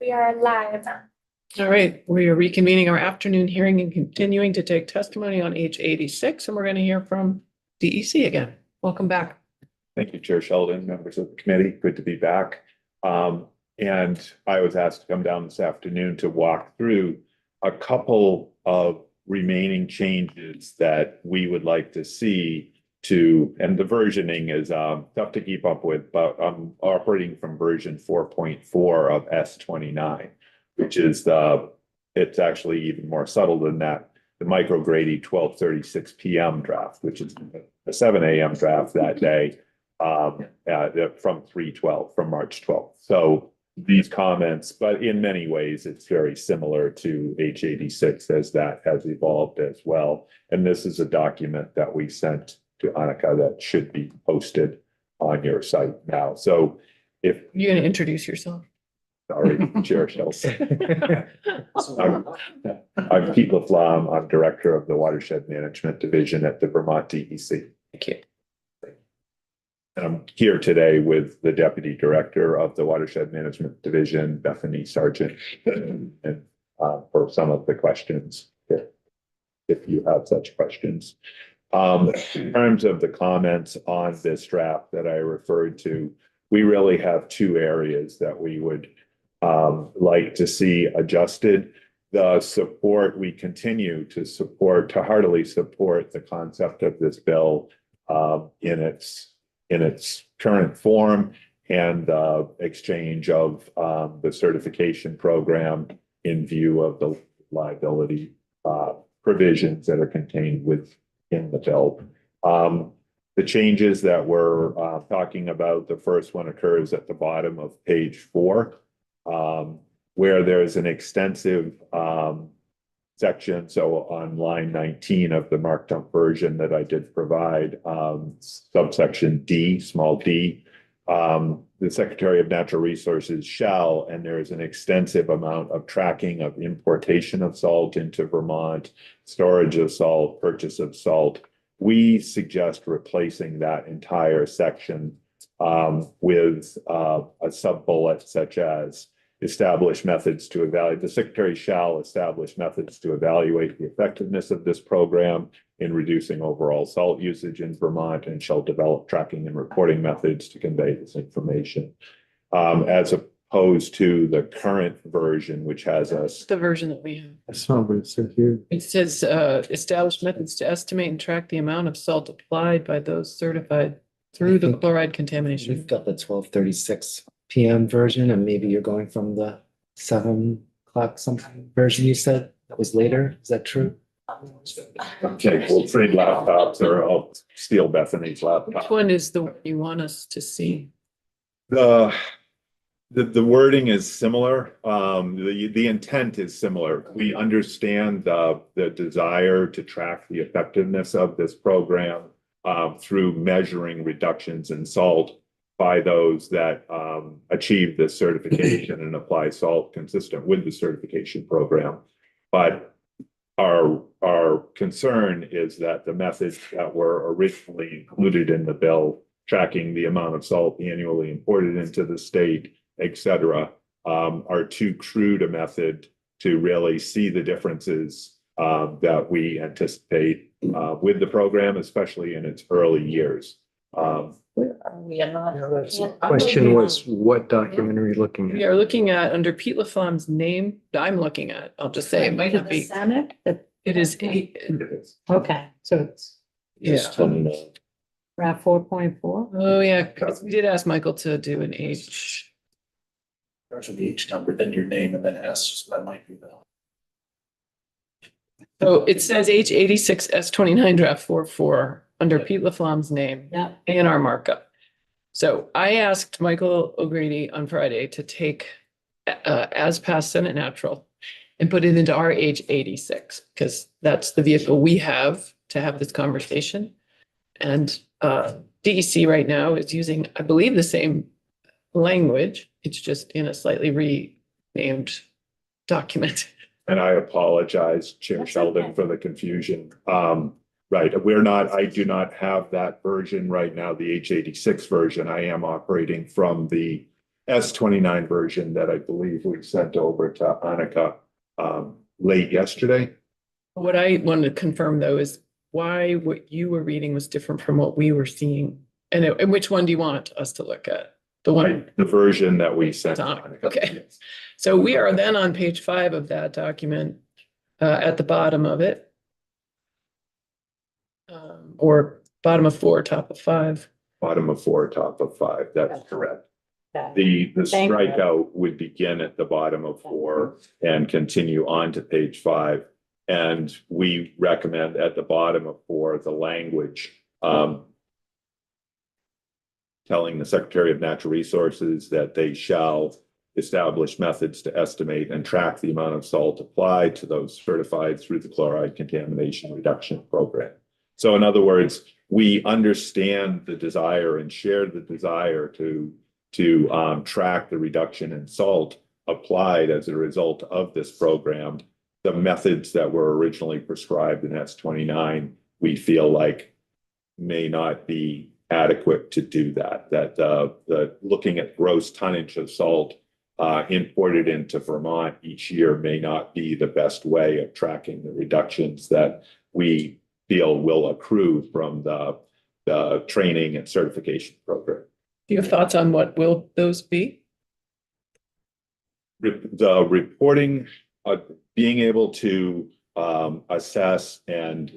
We are live. All right, we are reconvening our afternoon hearing and continuing to take testimony on H86, and we're going to hear from DEC again. Welcome back. Thank you, Chair Sheldon, members of the committee. Good to be back. And I was asked to come down this afternoon to walk through a couple of remaining changes that we would like to see to, and the versioning is tough to keep up with, but I'm operating from version 4.4 of S29, which is it's actually even more subtle than that. The microGrady 12:36 p.m. draft, which is a 7 a.m. draft that day from 3/12, from March 12th. So these comments, but in many ways, it's very similar to H86 as that has evolved as well. And this is a document that we sent to Annika that should be posted on your site now. So if You're going to introduce yourself. Sorry, Chair Sheldon. I'm Pete Laflamme. I'm Director of the Watershed Management Division at the Vermont DEC. Thank you. And I'm here today with the Deputy Director of the Watershed Management Division, Bethany Sargent, and for some of the questions, if you have such questions. In terms of the comments on this draft that I referred to, we really have two areas that we would like to see adjusted. The support, we continue to heartily support the concept of this bill in its current form, and exchange of the certification program in view of the liability provisions that are contained within the bill. The changes that we're talking about, the first one occurs at the bottom of page 4, where there's an extensive section. So on line 19 of the marked up version that I did provide, subsection D, small d, the Secretary of Natural Resources shall, and there is an extensive amount of tracking of importation of salt into Vermont, storage of salt, purchase of salt. We suggest replacing that entire section with a sub-bullet such as establish methods to evaluate. The Secretary shall establish methods to evaluate the effectiveness of this program in reducing overall salt usage in Vermont, and shall develop tracking and reporting methods to convey this information. As opposed to the current version, which has The version that we have. That's not what it said here. It says establish methods to estimate and track the amount of salt applied by those certified through the chloride contamination. We've got the 12:36 p.m. version, and maybe you're going from the 7 o'clock something version you said that was later. Is that true? okay, we'll trade laptops, or I'll steal Bethany's laptop. Which one is the one you want us to see? The wording is similar. The intent is similar. We understand the desire to track the effectiveness of this program through measuring reductions in salt by those that achieve this certification and apply salt consistent with the certification program. But our concern is that the methods that were originally included in the bill, tracking the amount of salt annually imported into the state, etc., are too crude a method to really see the differences that we anticipate with the program, especially in its early years. We are not. The question was, what document are you looking We at? are looking at under Pete Laflamme's name. I'm looking at. I'll just say it might not be. Senate? It is eight. Okay, so it's Yeah. draft 4.4. Oh yeah, 'cause we did ask Michael to do an H. Starts with the H number, then your name, and then S, so that might be the. So it says H86 S29 draft 4.4 under Pete Laflamme's name. Yeah. And our markup. So I asked Michael O'Grady on Friday to take as passed Senate Natural and put it into our H86, because that's the vehicle we have to have this conversation. And DEC right now is using, I believe, the same language. It's just in a slightly renamed document. And I apologize, Chair That's Sheldon, okay. for the confusion. Right, I do not have that version right now, the H86 version. I am operating from the S29 version that I believe we sent over to Annika late yesterday. What I wanted to confirm though is why what you were reading was different from what we were seeing. And which one do you want us to look at? The one, The version that we sent. to Annika, Annika. okay. Yes. So we are then on page 5 of that document, at the bottom of it. Or bottom of 4, top of 5. Bottom of 4, top of 5. That's correct. Okay. The Thank you. strikeout would begin at the bottom of 4 and continue on to page 5. And we recommend at the bottom of 4, the language telling the Secretary of Natural Resources that they shall establish methods to estimate and track the amount of salt applied to those certified through the chloride contamination reduction program. So in other words, we understand the desire and share the desire to track the reduction in salt applied as a result of this program. The methods that were originally prescribed in S29, we feel like may not be adequate to do that. That the looking at gross tonnage of salt imported into Vermont each year may not be the best way of tracking the reductions that we feel will accrue from the training and certification program. Do you have thoughts on what will those be? The reporting, being able to assess and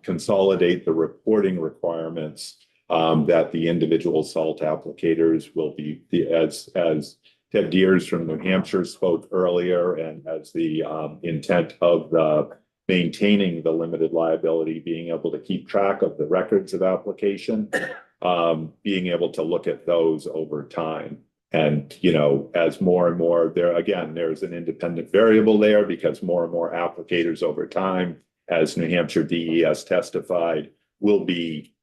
consolidate the reporting requirements that the individual salt applicators will be, as Ted Deers from New Hampshire spoke earlier, and as the intent of the maintaining the limited liability, being able to keep track of the records of application, being able to look at those over time. And, you know, as more and more there, again, there's an independent variable there because more and more applicators over time, as New Hampshire DES testified, they'll be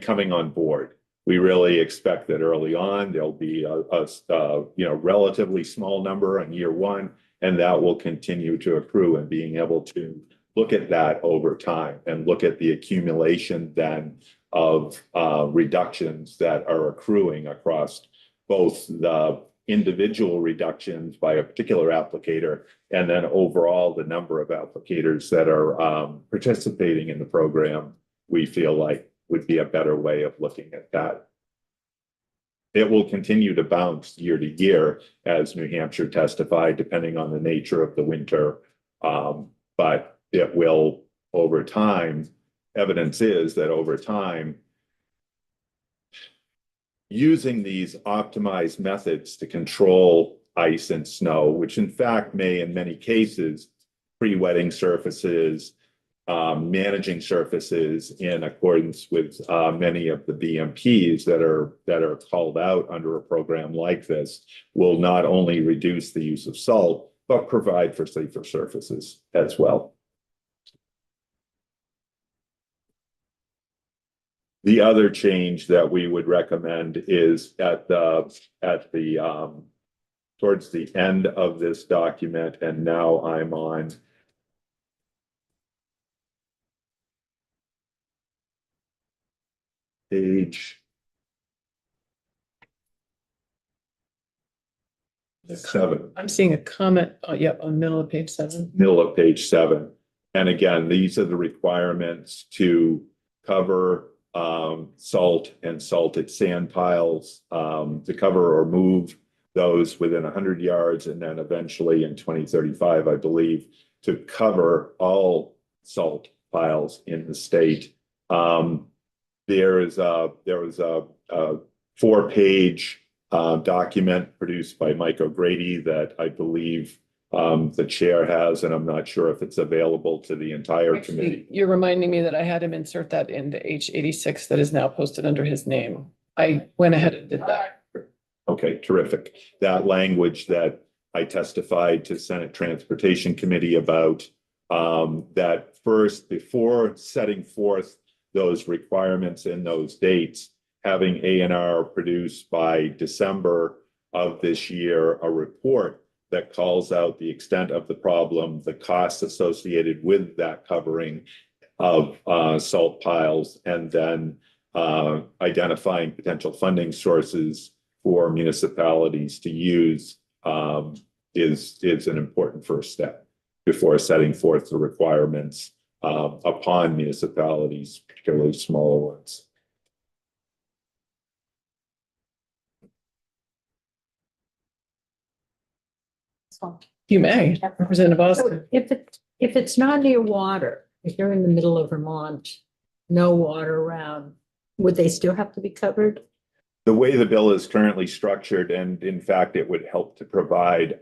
coming on board. We really expect that early on, there'll be a relatively small number in year 1, and that will continue to accrue, and being able to look at that over time and look at the accumulation then of reductions that are accruing across both the individual reductions by a particular applicator and then overall the number of applicators that are participating in the program, we feel like would be a better way of looking at that. It will continue to bounce year to year, as New Hampshire testified, depending on the nature of the winter. But it will, over time, evidence is that over time, using these optimized methods to control ice and snow, which in fact may, in many cases, pre-wetting surfaces, managing surfaces in accordance with many of the BMPs that are called out under a program like this, will not only reduce the use of salt, but provide for safer surfaces as well. The other change that we would recommend is towards the end of this document, and now I'm on page 7. I'm seeing a comment, yep, on middle of page 7. Middle of page 7. And again, these are the requirements to cover salt and salted sand piles, to cover or move those within 100 yards, and then eventually in 2035, I believe, to cover all salt piles in the state. There was a 4-page document produced by Mike O'Grady that I believe the chair has, and I'm not sure if it's available to the entire committee. You're reminding me that I had him insert that into H86 that is now posted under his name. I went ahead and did that. Okay, terrific. That language that I testified to Senate Transportation Committee about, that first, before setting forth those requirements and those dates, having A&R produce by December of this year a report that calls out the extent of the problem, the costs associated with that covering of salt piles, and then identifying potential funding sources for municipalities to use is an important first step before setting forth the requirements upon municipalities, particularly smaller ones. You may, Representative So Oscar. if it's not near water, if you're in the middle of Vermont, no water around, would they still have to be covered? The way the bill is currently structured, and in fact, it would help to provide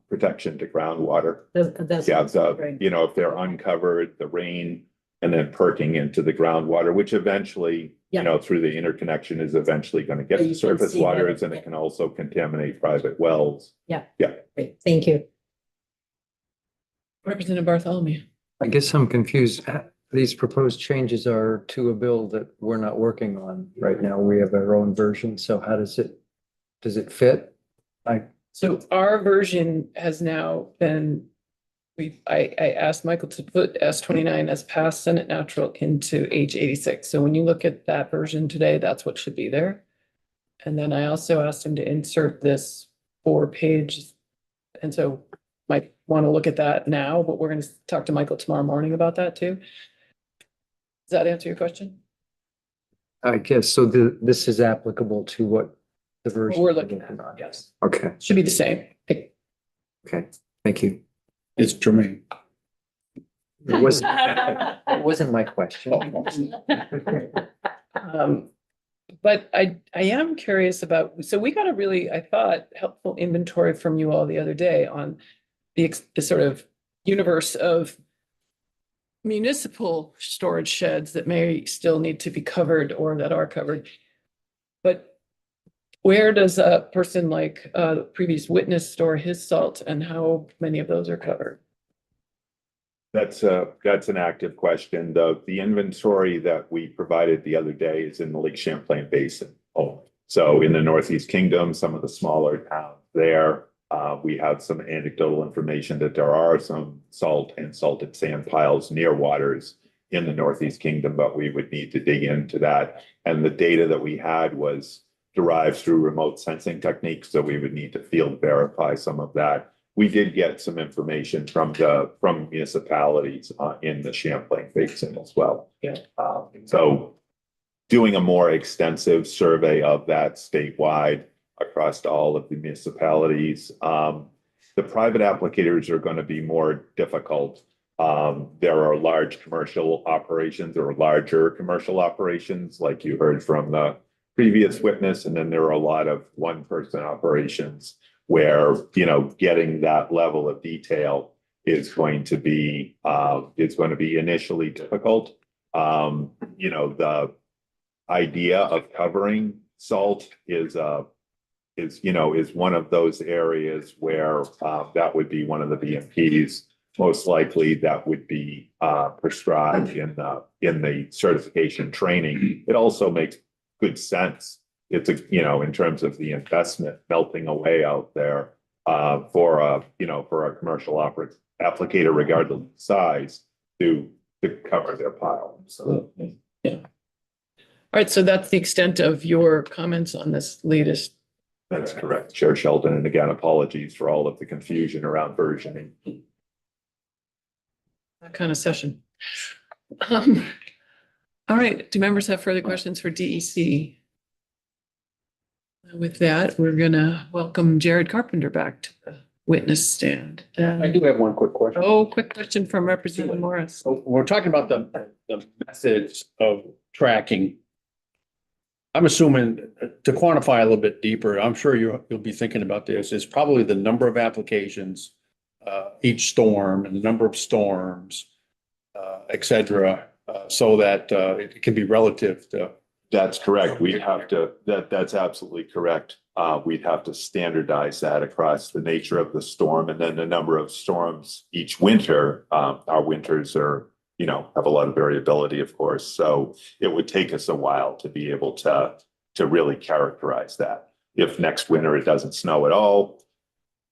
protection to groundwater. That's. Yeah, if they're uncovered, the rain and then perking into the groundwater, which eventually, Yeah. through the interconnection is eventually going to get So to you can surface see that, waters, and yeah. it can also contaminate private wells. Great, thank you. Representative Bartholomew. I guess I'm confused. These proposed changes are to a bill that we're not working on right now. We have our own version. So how does it fit? So our version has now been, I asked Michael to put S29 as passed Senate natural into H86. So when you look at that version today, that's what should be there. And then I also asked him to insert this 4-page. And so might want to look at that now, but we're going to talk to Michael tomorrow morning about that too. Does that answer your question? I guess, so this is applicable to what the version. We're looking at, yes. Okay, Should be the same. okay, thank you. It's germane. It wasn't my question. But I am curious about, so we got a really, I thought, helpful inventory from you all the other day on the sort of universe of municipal storage sheds that may still need to be covered or that are covered. But where does a person like the previous witness store his salt, and how many of those are covered? That's an active question. The inventory that we provided the other day is in the Lake Champlain Basin. So in the Northeast Kingdom, some of the smaller towns there, we have some anecdotal information that there are some salt and salted sand piles near waters in the Northeast Kingdom, but we would need to dig into that. And the data that we had was derived through remote sensing techniques, so we would need to field verify some of that. We did get some information from municipalities in the Champlain Basin as well. Yeah. So doing a more extensive survey of that statewide across all of the municipalities. The private applicators are going to be more difficult. There are large commercial operations or larger commercial operations, like you heard from the previous witness, and then there are a lot of one-person operations where, getting that level of detail is going to be initially difficult. The idea of covering salt is one of those areas where that would be one of the BMPs. Most likely that would be prescribed in the certification training. It also makes good sense. It's in terms of the investment melting away out there for a commercial applicator, regardless of size, to cover their pile. Absolutely. Yeah. All right, so that's the extent of your comments on this latest. That's correct, Chair Sheldon. And again, apologies for all of the confusion around versioning. That kind of session. All right, do members have further questions for DEC? With that, we're gonna welcome Jared Carpenter back to the witness stand. I do have one quick question. Oh, quick question from Representative Morris. So we're talking about the methods of tracking. I'm assuming to quantify a little bit deeper, I'm sure you'll be thinking about this, is probably the number of applications, each storm and the number of storms, et cetera, so that it can be relative to. That's correct. That's absolutely correct. We'd have to standardize that across the nature of the storm and then the number of storms each winter. Our winters are, have a lot of variability, of course. So it would take us a while to be able to really characterize that. If next winter it doesn't snow at all,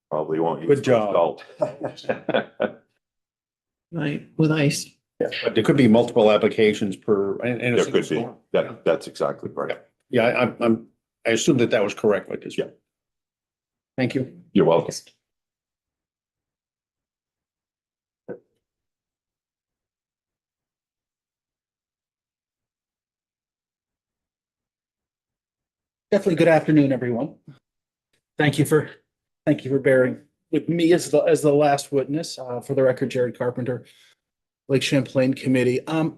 probably won't use Good job. salt. Right, with ice. Yeah, but there could be multiple applications per. And There could be. That's exactly right. Yeah, I'm I assumed that that was correct, like this. Yeah. Thank you. You're welcome. Definitely good afternoon, everyone. Thank you for bearing with me as the last witness. For the record, Jared Carpenter, Lake Champlain Committee. Madam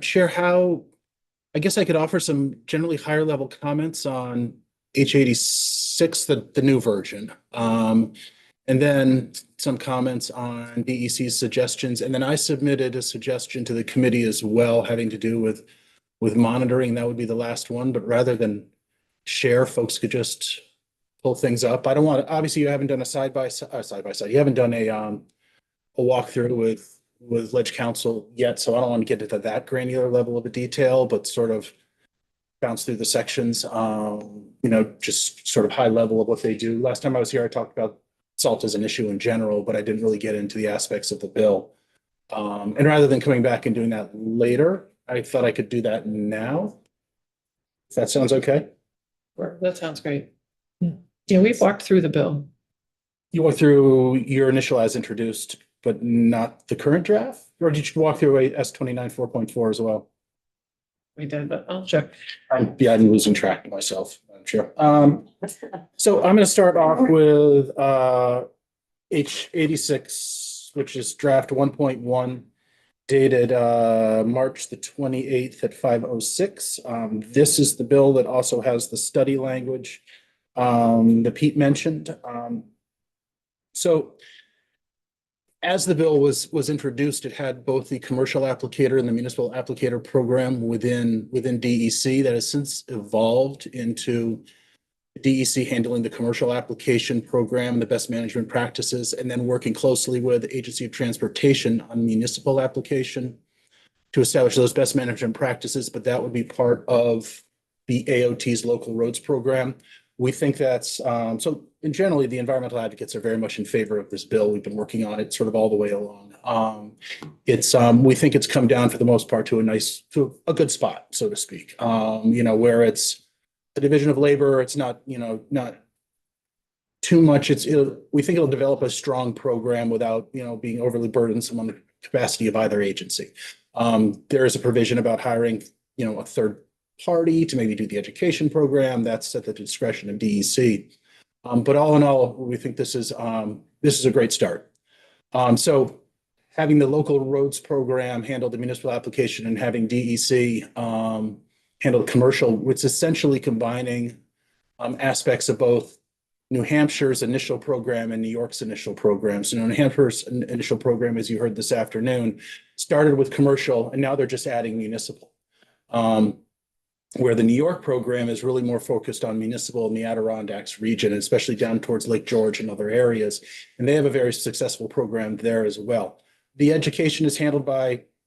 Chair, I guess I could offer some generally higher level comments on H86, the new version. And then some comments on DEC's suggestions. And then I submitted a suggestion to the committee as well, having to do with monitoring. That would be the last one, but rather than share, folks could just pull things up. I don't want to, obviously you haven't done a side by side. You haven't done a walkthrough with Ledge Council yet, so I don't want to get into that granular level of a detail, but sort of bounce through the sections, just sort of high level of what they do. Last time I was here, I talked about salt as an issue in general, but I didn't really get into the aspects of the bill. And rather than coming back and doing that later, I thought I could do that now. If that sounds okay. Sure, that sounds great. Yeah, we've walked through the bill. You walked through your initial as introduced, but not the current draft? Or did you walk through a S29 4.4 as well? We did, but I'll check. I'm losing track of myself, I'm sure. So I'm going to start off with H86, which is draft 1.1, dated March the 28th at 5:06. This is the bill that also has the study language that Pete mentioned. So as the bill was introduced, it had both the commercial applicator and the municipal applicator program within DEC that has since evolved into DEC handling the commercial application program, the best management practices, and then working closely with the Agency of Transportation on municipal application to establish those best management practices, but that would be part of the AOT's local roads program. We think that's, so in generally, the environmental advocates are very much in favor of this bill. We've been working on it sort of all the way along. We think it's come down for the most part to a good spot, so to speak. Where it's the division of labor, it's not too much. We think it'll develop a strong program without, being overly burdensome on the capacity of either agency. There is a provision about hiring, a third party to maybe do the education program. That's at the discretion of DEC. But all in all, we think this is a great start. So having the local roads program handle the municipal application and having DEC handle commercial, it's essentially combining aspects of both New Hampshire's initial program and New York's initial program. So New Hampshire's initial program, as you heard this afternoon, started with commercial, and now they're just adding municipal. Where the New York program is really more focused on municipal in the Adirondacks region, especially down towards Lake George and other areas. And they have a very successful program there as well. The education is handled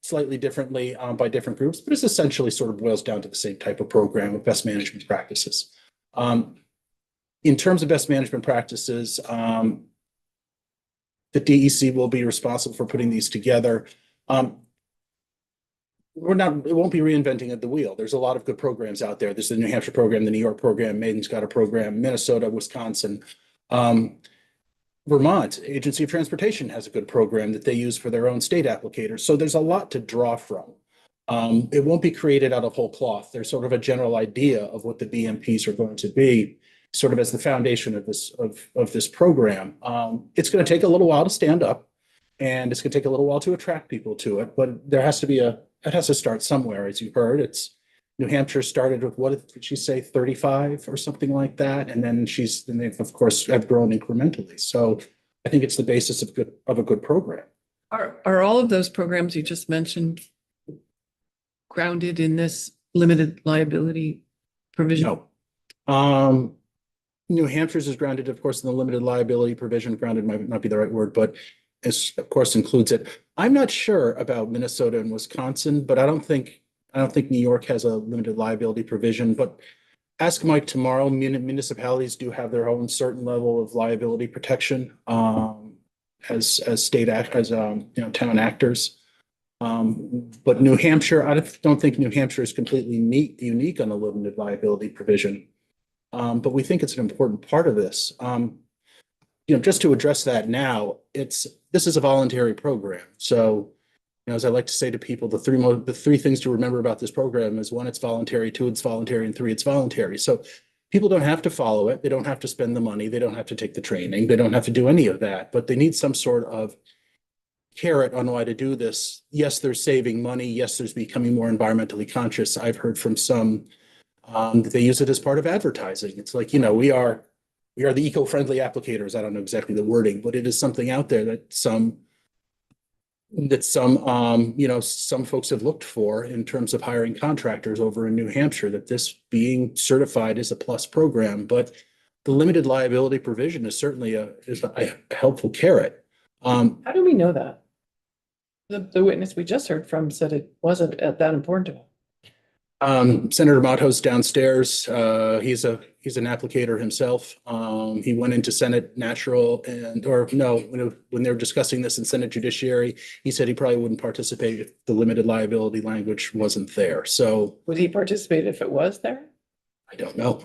slightly differently by different groups, but it's essentially sort of boils down to the same type of program with best management practices. In terms of best management practices, the DEC will be responsible for putting these together. It won't be reinventing the wheel. There's a lot of good programs out there. There's the New Hampshire program, the New York program, Maiden's got a program, Minnesota, Wisconsin. Vermont, Agency of Transportation has a good program that they use for their own state applicators. So there's a lot to draw from. It won't be created out of whole cloth. There's sort of a general idea of what the BMPs are going to be, sort of as the foundation of this program. It's going to take a little while to stand up, and it's going to take a little while to attract people to it, but it has to start somewhere. As you heard, New Hampshire started with, what did she say, 35 or something like that? And then they've of course have grown incrementally. So I think it's the basis of a good program. Are all of those programs you just mentioned grounded in this limited liability provision? No. New Hampshire's is grounded, of course, in the limited liability provision. Grounded might not be the right word, but it of course includes it. I'm not sure about Minnesota and Wisconsin, but I don't think New York has a limited liability provision. But ask Mike tomorrow. Municipalities do have their own certain level of liability protection as town actors. But New Hampshire, I don't think New Hampshire is completely unique on the limited liability provision. But we think it's an important part of this. Just to address that now, this is a voluntary program. So, as I like to say to people, the three things to remember about this program is one, it's voluntary, two, it's voluntary, and three, it's voluntary. So people don't have to follow it. They don't have to spend the money. They don't have to take the training. They don't have to do any of that, but they need some sort of carrot on why to do this. Yes, they're saving money. Yes, there's becoming more environmentally conscious. I've heard from some that they use it as part of advertising. It's like, we are the eco-friendly applicators. I don't know exactly the wording, but it is something out there that some folks have looked for in terms of hiring contractors over in New Hampshire, that this being certified is a plus program. But the limited liability provision is certainly a helpful carrot. How do we know that? The witness we just heard from said it wasn't that important to him. Senator Motto's downstairs. He's an applicator himself. He went into Senate Natural when they were discussing this in Senate Judiciary, he said he probably wouldn't participate if the limited liability language wasn't there. So Would he participate if it was there? I don't know.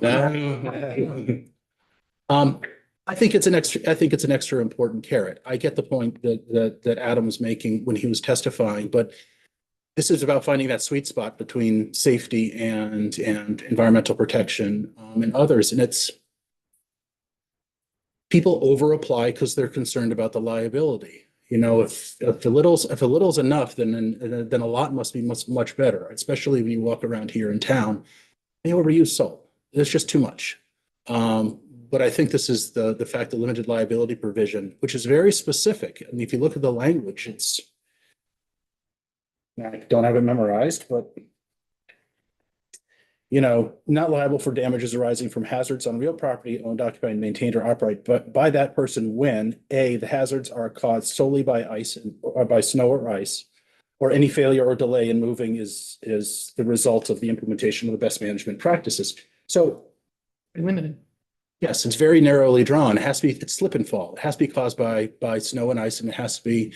I think it's an extra important carrot. I get the point that Adam was making when he was testifying, but this is about finding that sweet spot between safety and environmental protection and others. And it's people over apply because they're concerned about the liability. If a little's enough, then a lot must be much better, especially when you walk around here in town. They overuse salt. There's just too much. But I think this is the fact that limited liability provision, which is very specific. And if you look at the language, I don't have it memorized, but not liable for damages arising from hazards on real property owned, occupied, maintained, or operated, but by that person when A, the hazards are caused solely by ice or by snow or ice, or any failure or delay in moving is the result of the implementation of the best management practices. So Limited. yes, it's very narrowly drawn. It's slip and fall. It has to be caused by snow and ice, and it has to be,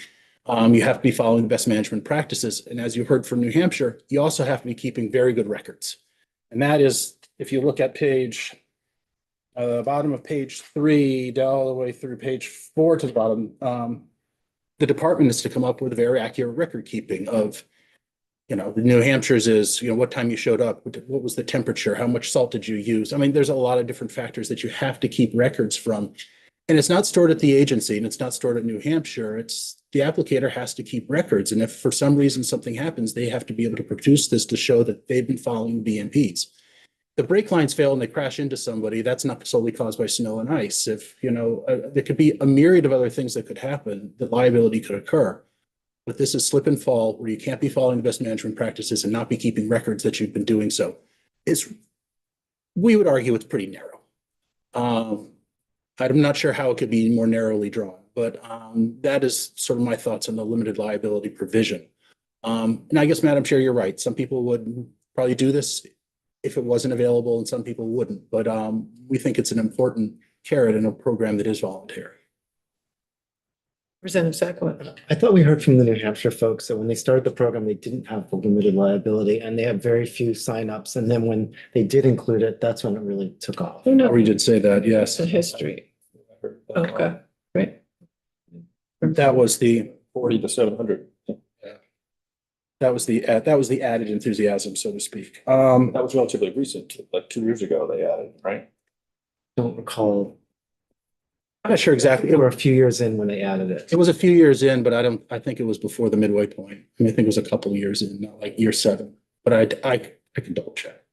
you have to be following the best management practices. And as you heard from New Hampshire, you also have to be keeping very good records. And that is, if you look at bottom of page 3, down all the way through page 4 to the bottom, the department is to come up with a very accurate record keeping of, the New Hampshire's is, what time you showed up, what was the temperature, how much salt did you use? I mean, there's a lot of different factors that you have to keep records from. And it's not stored at the agency and it's not stored at New Hampshire. It's the applicator has to keep records. And if for some reason something happens, they have to be able to produce this to show that they've been following BMPs. The brake lines fail and they crash into somebody, that's not solely caused by snow and ice. If, there could be a myriad of other things that could happen, that liability could occur. But this is slip and fall where you can't be following the best management practices and not be keeping records that you've been doing so. We would argue it's pretty narrow. I'm not sure how it could be more narrowly drawn, but that is sort of my thoughts on the limited liability provision. And I guess, Madam Chair, you're right. Some people would probably do this if it wasn't available and some people wouldn't, but we think it's an important carrot in a program that is voluntary. Representative Sacco. I thought we heard from the New Hampshire folks that when they started the program, they didn't have the limited liability and they had very few signups. And then when they did include it, that's when it really took off. Oh, no. We did say that, yes. The history. Okay, great. That was the 40 to 700. that was the added enthusiasm, so to speak. That was relatively recent, like 2 years ago they added, right? Don't recall. I'm not sure exactly. They were a few years in when they added it. It was a few years in, but I think it was before the midway point. I mean, I think it was a couple of years in, not like year 7, but I can double check.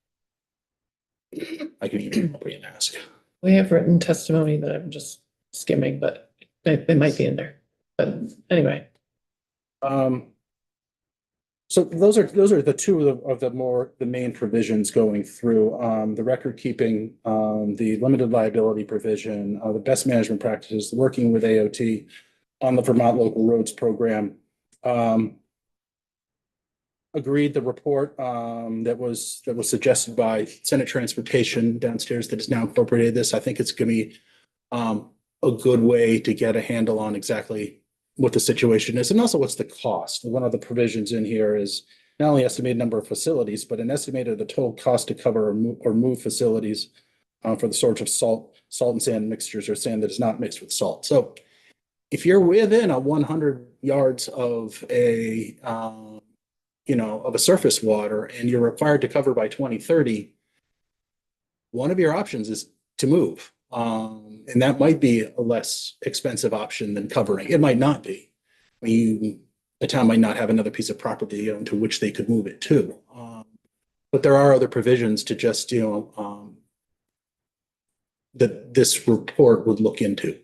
I can even and ask. We have written testimony that I'm just skimming, but it might be in there. But anyway. So those are the two of the main provisions going through, the record keeping, the limited liability provision, the best management practices, working with AOT on the Vermont Local Roads Program. Agreed the report that was suggested by Senate Transportation downstairs that is now incorporated this. I think it's going to be a good way to get a handle on exactly what the situation is and also what's the cost. One of the provisions in here is not only estimated number of facilities, but an estimated the total cost to cover or move facilities for the storage of salt and sand mixtures or sand that is not mixed with salt. So if you're within a 100 yards of a, of a surface water and you're required to cover by 2030, one of your options is to move. And that might be a less expensive option than covering. It might not be. I mean, the town might not have another piece of property to which they could move it to. But there are other provisions to just, that this report would look into.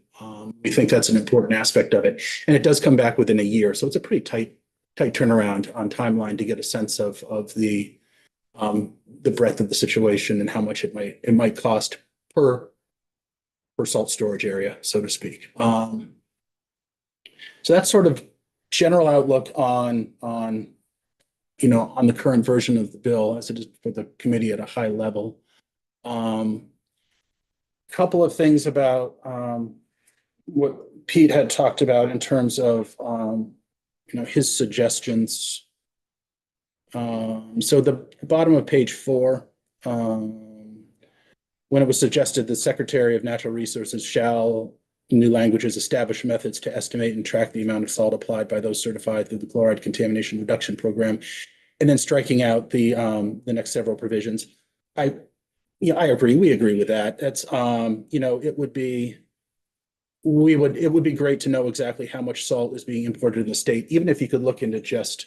We think that's an important aspect of it. And it does come back within a year. So it's a pretty tight turnaround on timeline to get a sense of the breadth of the situation and how much it might cost per salt storage area, so to speak. So that's sort of general outlook on the current version of the bill as it is for the committee at a high level. Couple of things about what Pete had talked about in terms of his suggestions. So the bottom of page 4, when it was suggested the Secretary of Natural Resources shall, in new languages, establish methods to estimate and track the amount of salt applied by those certified through the Chloride Contamination Reduction Program, and then striking out the next several provisions. I agree. We agree with that. That's it would be great to know exactly how much salt is being imported in the state, even if you could look into just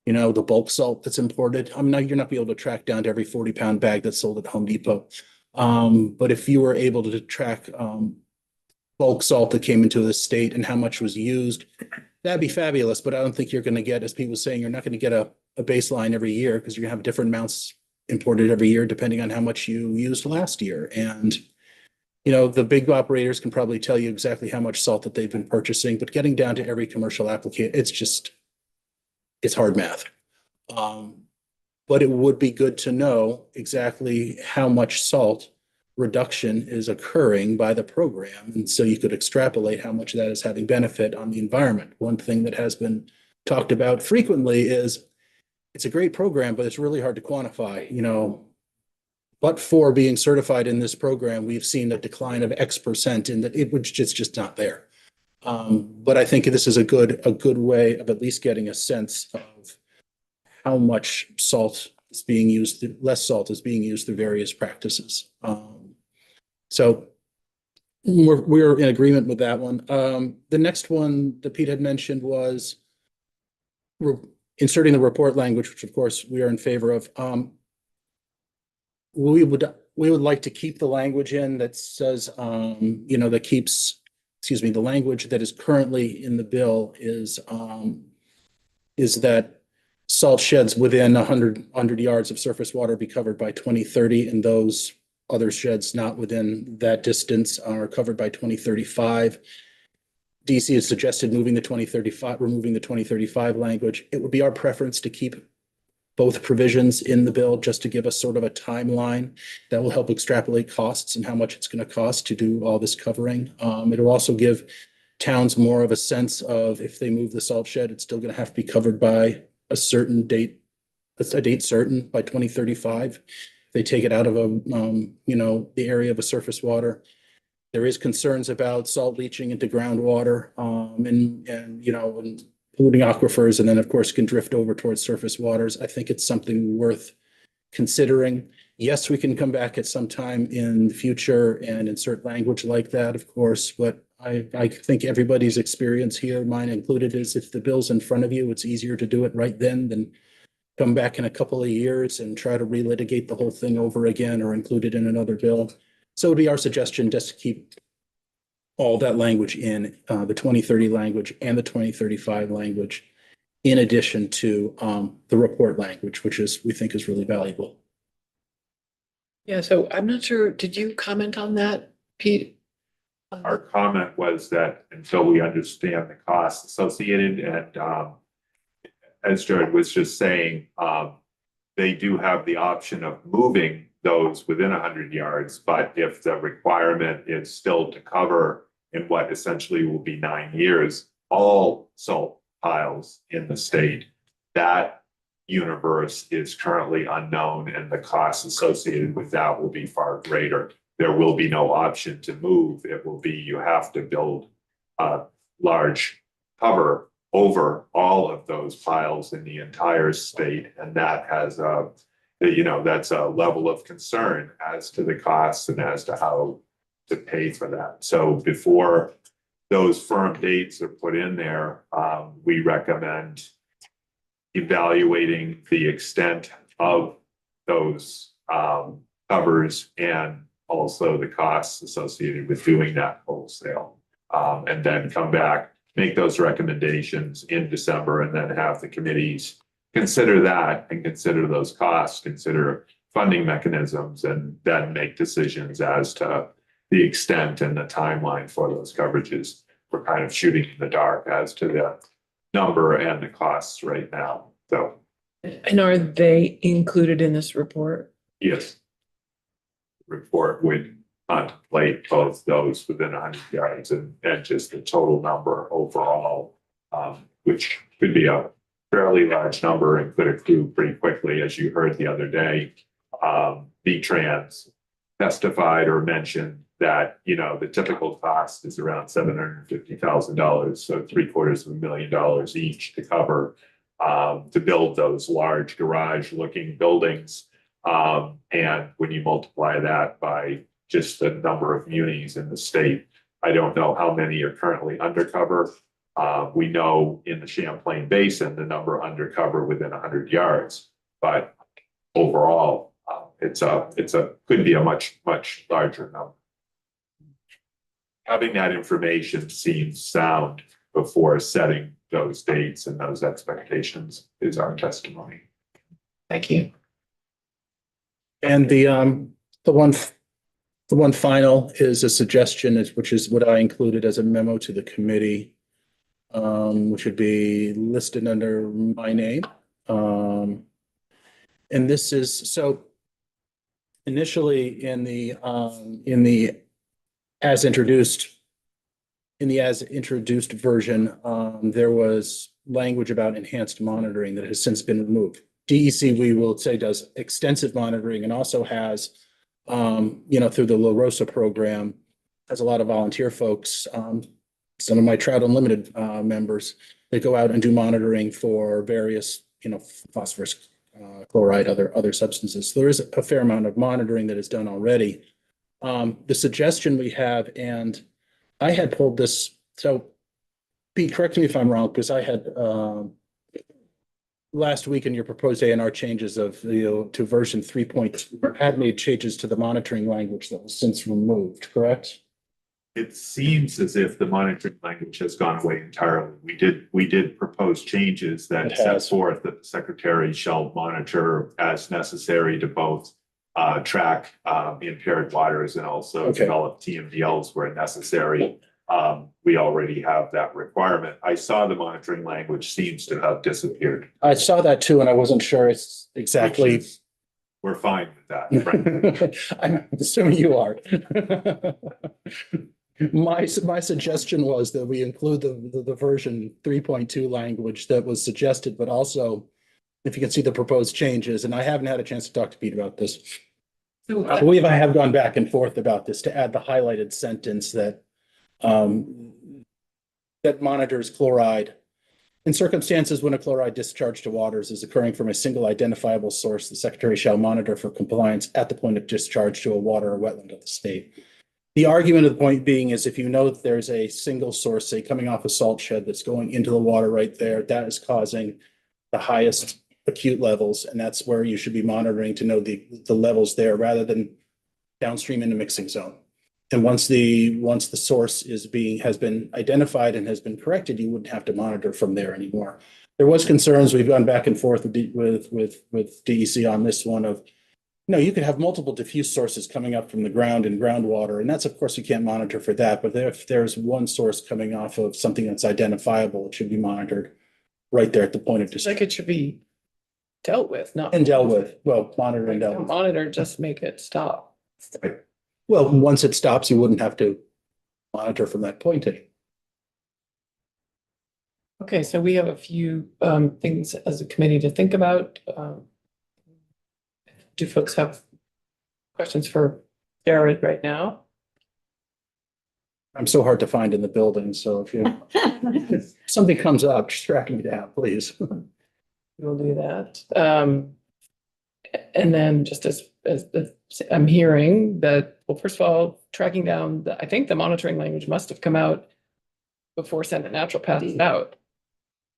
the bulk salt that's imported. I mean, you're not be able to track down to every 40-pound bag that's sold at Home Depot. But if you were able to track bulk salt that came into the state and how much was used, that'd be fabulous. But I don't think you're going to get, as Pete was saying, you're not going to get a baseline every year because you're going to have different amounts imported every year depending on how much you used last year. And the big operators can probably tell you exactly how much salt that they've been purchasing, but getting down to every commercial applicant, it's hard math. But it would be good to know exactly how much salt reduction is occurring by the program. And so you could extrapolate how much that is having benefit on the environment. One thing that has been talked about frequently is it's a great program, but it's really hard to quantify. But for being certified in this program, we've seen a decline of X percent in that it's just not there. But I think this is a good way of at least getting a sense of how much salt is being used, less salt is being used through various practices. So we're in agreement with that one. The next one that Pete had mentioned was inserting the report language, which of course we are in favor of. We would like to keep the language in that says, that keeps, the language that is currently in the bill is that salt sheds within 100 yards of surface water be covered by 2030, and those other sheds not within that distance are covered by 2035. DC has suggested removing the 2035 language. It would be our preference to keep both provisions in the bill just to give us sort of a timeline that will help extrapolate costs and how much it's going to cost to do all this covering. It'll also give towns more of a sense of if they move the salt shed, it's still going to have to be covered by a certain date, a date certain by 2035. If they take it out of the area of a surface water, there is concerns about salt leaching into groundwater and polluting aquifers, and then of course can drift over towards surface waters. I think it's something worth considering. Yes, we can come back at some time in the future and insert language like that, of course, but I think everybody's experience here, mine included, is if the bill's in front of you, it's easier to do it right then than come back in a couple of years and try to relitigate the whole thing over again or include it in another bill. So it would be our suggestion just to keep all that language in, the 2030 language and the 2035 language, in addition to the report language, which we think is really valuable. Yeah, so I'm not sure, did you comment on that, Pete? Our comment was that until we understand the costs associated, and as Jared was just saying, they do have the option of moving those within 100 yards, but if the requirement is still to cover in what essentially will be 9 years, all salt piles in the state. That universe is currently unknown, and the costs associated with that will be far greater. There will be no option to move. It will be, you have to build a large cover over all of those piles in the entire state. And that has a, that's a level of concern as to the costs and as to how to pay for that. So before those firm dates are put in there, we recommend evaluating the extent of those covers and also the costs associated with doing that wholesale. And then come back, make those recommendations in December, and then have the committees consider that and consider those costs, consider funding mechanisms, and then make decisions as to the extent and the timeline for those coverages. We're kind of shooting in the dark as to the number and the costs right now. So, And are they included in this report? yes. Report would contemplate both those within 100 yards and just the total number overall, which could be a fairly large number and could accrue pretty quickly, as you heard the other day. V-Trans testified or mentioned that, the typical cost is around $750,000, so $750,000 each to cover to build those large garage-looking buildings. And when you multiply that by just the number of munis in the state, I don't know how many are currently undercover. We know in the Champlain Basin, the number undercover within 100 yards, but overall, could be a much larger number. Having that information seems sound before setting those dates and those expectations is our testimony. Thank you. And the one final is a suggestion, which is what I included as a memo to the committee, which would be listed under my name. And this is, so initially in the as introduced version, there was language about enhanced monitoring that has since been removed. DEC, we will say, does extensive monitoring and also has, through the La Rosa program, has a lot of volunteer folks. Some of my Trout Unlimited members, they go out and do monitoring for various, phosphorus, chloride, other substances. So there is a fair amount of monitoring that is done already. The suggestion we have, and I had pulled this, so Pete, correct me if I'm wrong, because I had last week in your proposed A&R changes of to version 3.2 had made changes to the monitoring language that was since removed, correct? It seems as if the monitoring language has gone away entirely. We did propose changes that It set has. forth that the secretary shall monitor as necessary to both track impaired waters and also Okay. develop TMDLs where necessary. We already have that requirement. I saw the monitoring language seems to have disappeared. I saw that too, and I wasn't sure it's exactly. We're fine with that, frankly. I'm assuming you are. My suggestion was that we include the version 3.2 language that was suggested, but also if you can see the proposed changes, and I haven't had a chance to talk to Pete about this. I believe I have gone back and forth about this to add the highlighted sentence that that monitors chloride. In circumstances when a chloride discharge to waters is occurring from a single identifiable source, the secretary shall monitor for compliance at the point of discharge to a water or wetland of the state. The argument of the point being is if you know that there's a single source, say coming off a salt shed that's going into the water right there, that is causing the highest acute levels. And that's where you should be monitoring to know the levels there rather than downstream in the mixing zone. And once the source has been identified and has been corrected, you wouldn't have to monitor from there anymore. There was concerns. We've gone back and forth with DEC on this one of, you could have multiple diffuse sources coming up from the ground and groundwater. And that's, of course, you can't monitor for that. But if there's one source coming off of something that's identifiable, it should be monitored right there at the point of It's like discharge it should be dealt with, not. and dealt with. Well, monitored and dealt Don't with. monitor, just make it stop. Well, once it stops, you wouldn't have to monitor from that point anymore. Okay, so we have a few things as a committee to think about. Do folks have questions for Jared right now? I'm so hard to find in the building, so if something comes up, just track me down, please. We'll do that. And then just as I'm hearing that, well, first of all, tracking down, I think the monitoring language must have come out before Senate Natural passed it out.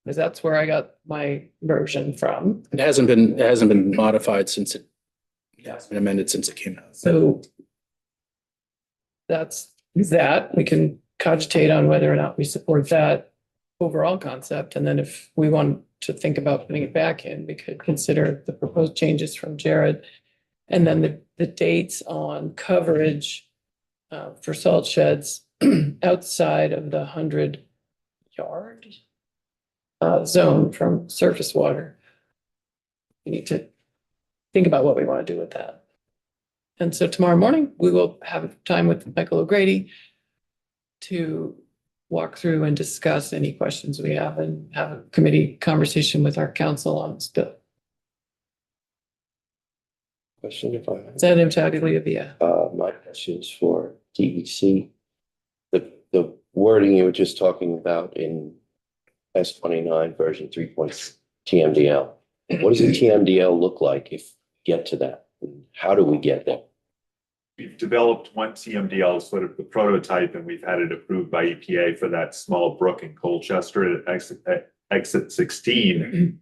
Because that's where I got my version from. It hasn't been modified since it has been amended since it came out. So that's that. We can cogitate on whether or not we support that overall concept. And then if we want to think about putting it back in, we could consider the proposed changes from Jared. And then the dates on coverage for salt sheds outside of the 100-yard zone from surface water. We need to think about what we want to do with that. And so tomorrow morning, we will have time with Michael O'Grady to walk through and discuss any questions we have and have a committee conversation with our council on this bill. Question if I, Senator Tagliavia. my question is for DEC. The wording you were just talking about in S29 version 3. TMDL. What does a TMDL look like if we get to that? How do we get there? We've developed one TMDL, sort of the prototype, and we've had it approved by EPA for that small brook in Colchester at exit 16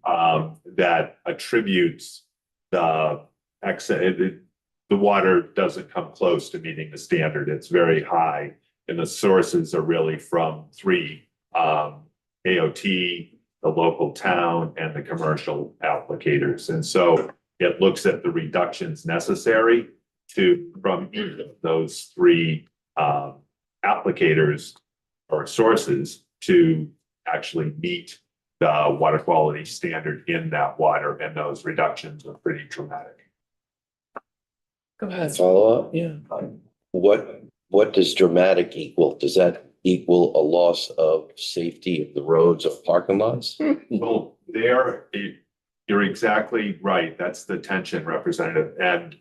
that attributes the exit. The water doesn't come close to meeting the standard. It's very high, and the sources are really from three, AOT, the local town, and the commercial applicators. And so it looks at the reductions necessary from each of those three applicators or sources to actually meet the water quality standard in that water, and those reductions are pretty dramatic. Go ahead. Follow up? Yeah. What does dramatic equal? Does that equal a loss of safety of the roads or parking lots? Well, you're exactly right. That's the tension, Representative, and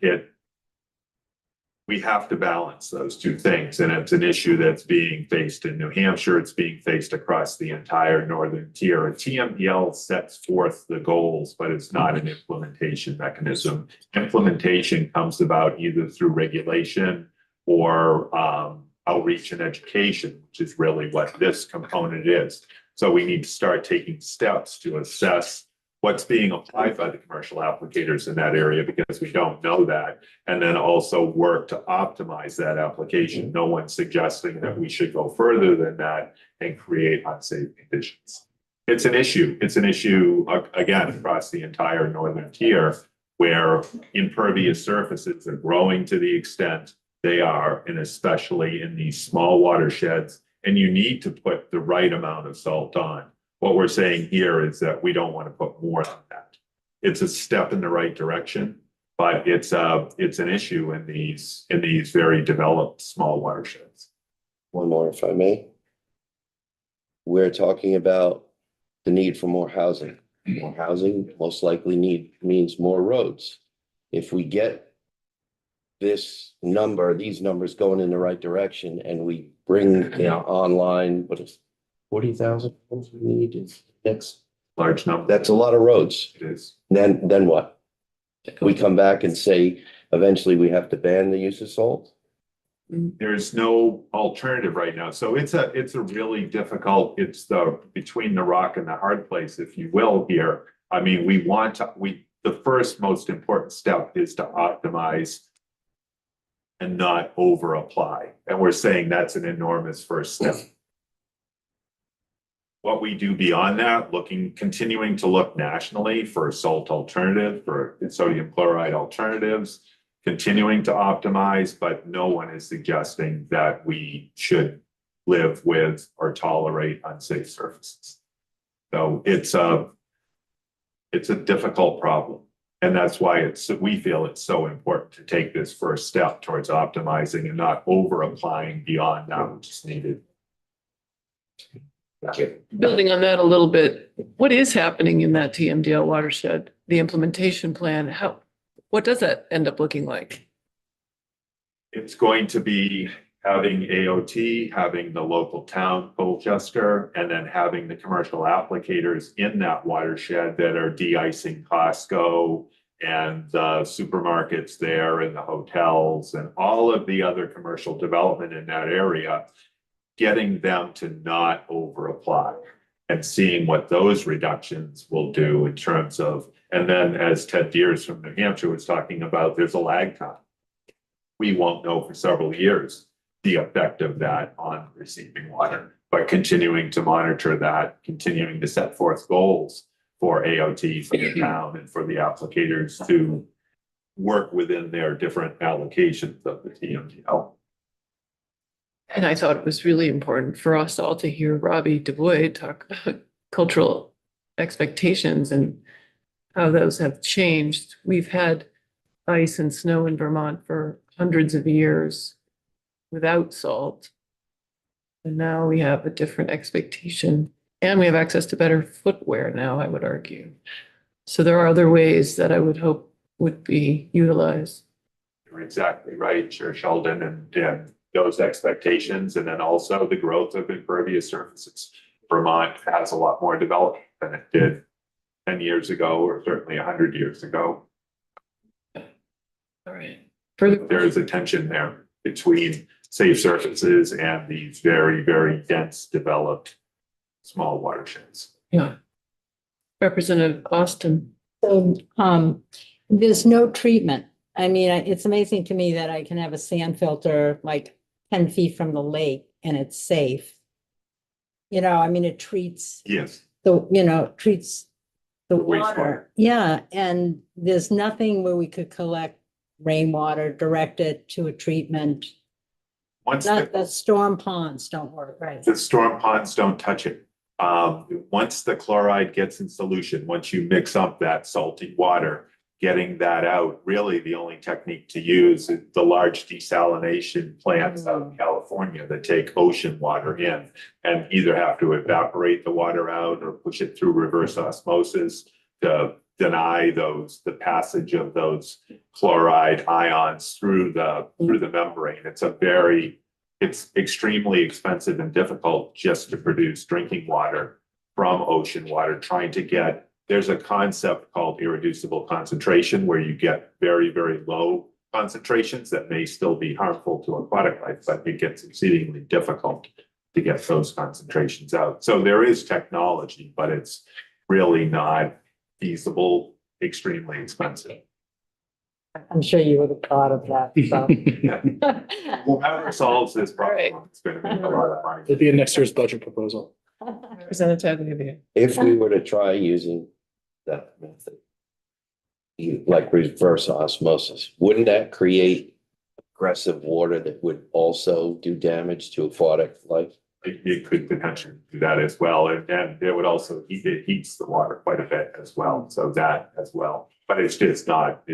we have to balance those two things. And it's an issue that's being faced in New Hampshire. It's being faced across the entire northern tier. A TMDL sets forth the goals, but it's not an implementation mechanism. Implementation comes about either through regulation or outreach and education, which is really what this component is. So we need to start taking steps to assess what's being applied by the commercial applicators in that area, because we don't know that, and then also work to optimize that application. No one's suggesting that we should go further than that and create unsafe conditions. It's an issue. It's an issue, again, across the entire northern tier, where impervious surfaces are growing to the extent they are, and especially in these small watersheds, and you need to put the right amount of salt on. What we're saying here is that we don't want to put more than that. It's a step in the right direction, but it's an issue in these very developed small watersheds. One more, if I may. We're talking about the need for more housing. More housing most likely means more roads. If we get these numbers going in the right direction, and we bring online, what is 40,000 homes we need? That's Large number. a lot of roads. It is. Then what? We come back and say, eventually we have to ban the use of salt? There's no alternative right now. So it's a really difficult, it's between the rock and the hard place, if you will, here. I mean, the first most important step is to optimize and not over apply. And we're saying that's an enormous first step. What we do beyond that, continuing to look nationally for salt alternative, for sodium chloride alternatives, continuing to optimize, but no one is suggesting that we should live with or tolerate unsafe surfaces. So it's a difficult problem. And that's why we feel it's so important to take this first step towards optimizing and not over applying beyond that which is needed. Building on that a little bit, what is happening in that TMDL watershed? The implementation plan, what does that end up looking like? It's going to be having AOT, having the local town, Colchester, and then having the commercial applicators in that watershed that are de-icing Costco and the supermarkets there and the hotels and all of the other commercial development in that area, getting them to not over apply and seeing what those reductions will do in terms of, and then as Ted Deers from New Hampshire was talking about, there's a lag time. We won't know for several years the effect of that on receiving water, but continuing to monitor that, continuing to set forth goals for AOT, for the town, and for the applicators to work within their different allocations of the TMDL. And I thought it was really important for us all to hear Robbie DuBois talk about cultural expectations and how those have changed. We've had ice and snow in Vermont for hundreds of years without salt. And now we have a different expectation, and we have access to better footwear now, I would argue. So there are other ways that I would hope would be utilized. You're exactly right, Chair Sheldon, and those expectations, and then also the growth of impervious surfaces. Vermont has a lot more development than it did 10 years ago, or certainly 100 years ago. All right. Further, There is a tension there between safe surfaces and these very, very dense developed small watersheds. yeah. Representative Austin. So, there's no treatment. I mean, it's amazing to me that I can have a sand filter like 10 feet from the lake and it's safe. You know, I mean, it treats Yes, treats the wastewater. water. Yeah, and there's nothing where we could collect rainwater, direct it to a treatment. once Not the storm ponds don't work, right? the storm ponds don't touch it. Once the chloride gets in solution, once you mix up that salty water, getting that out, really the only technique to use is the large desalination plants out in California that take ocean water in and either have to evaporate the water out or push it through reverse osmosis to deny the passage of those chloride ions through the membrane. It's extremely expensive and difficult just to produce drinking water from ocean water, there's a concept called irreducible concentration where you get very, very low concentrations that may still be harmful to aquatic life, but it gets exceedingly difficult to get those concentrations out. So there is technology, but it's really not feasible, extremely expensive. I'm sure you would have thought of that, so. Whoever solves this problem, it's going to be a lot of money. It'd be in next year's budget proposal. Representative Tagliavia. If we were to try using that method, like reverse osmosis, wouldn't that create aggressive water that would also do damage to aquatic life? It could potentially do that as well, and it would also it heats the water quite a bit as well, so that as well. But it's just not,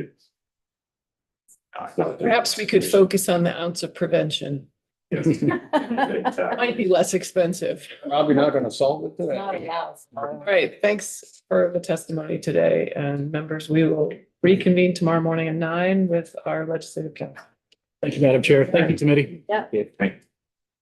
Perhaps we could focus on the ounce of prevention. Yes. Might be less expensive. Probably not gonna solve it today. Not a house. All right, thanks for the testimony today, and members, we will reconvene tomorrow morning at 9 with our legislative council. Thank you, Madam Chair. Thank you, committee. Yeah. Thank